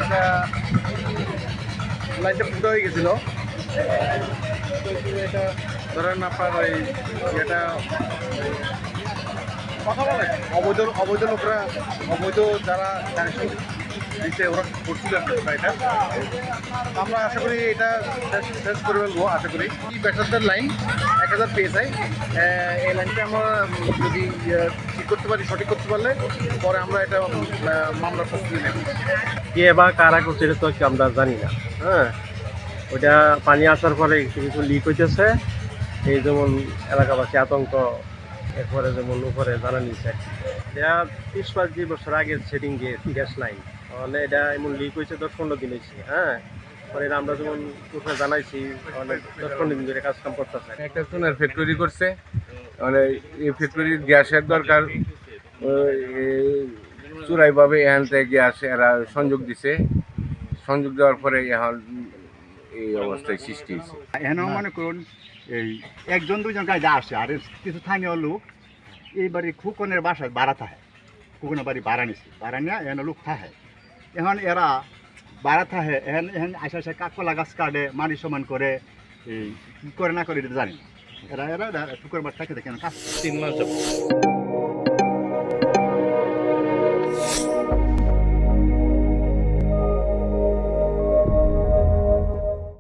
এটা লাইনটা ফুটো হয়ে গেছিল। এটা ধরেন আপনার ওই এটা কথা বলে অবৈধ লোকরা, অবৈধ যারা কানেকশন দিচ্ছে ওরা করছিল এটা। আমরা আশা করি এটা শেষ করে ফেলবো আশা করি। এই ব্যাটারদের লাইন 1000 পেয়ে যায়। এই লাইনটা আমরা যদি ঠিক করতে পারি, সঠিক করতে পারলে পরে আমরা এটা মামলার প্রস্তুতি নেব। কে বা কারা করছে এটা তো আমরা জানি না। হ্যাঁ, ওইটা পানি আসার পরে কিছু কিছু লিক হইতেছে, এই যেমন এলাকাবাসী আতঙ্ক। এরপরে যেমন উপরে জানা নিচ্ছে এটা 30-35 বছর আগের সেটিং গ্যাস লাইন, মানে এটা এমন লিক হয়েছে 10-15 দিন হয়েছে। হ্যাঁ, পরে আমরা যেমন উপরে জানাইছি অনেক 10-15 দিন ধরে কাজ কাম করতেছে। একটা সোনার ফ্যাক্টরি করছে, মানে এই ফ্যাক্টরির গ্যাসের দরকার, চূড়াইভাবে এখান থেকে গ্যাস এরা সংযোগ দিছে। সংযোগ দেওয়ার পরে এখন এই অবস্থায় সৃষ্টি হয়েছে। এখানেও মনে করুন এই 1-2জন কাজে আসে, আর কিছু স্থানীয় লোক এইবারে খুকনের বাসায় বাড়া থাকে, খুকনের বাড়ি বাড়া নিছে, বাড়া নিয়ে এখানে লোক থাকে। এখন এরা বাড়া থাকে, এখন আসে আসে কাকলা গাছ কাটে, মাটি সমান করে, এই কী করে না করে এটা জানি না। এরা এরা পুকুরের বাড়ি থাকে, দেখেন কাজ 3 মাস যাবো।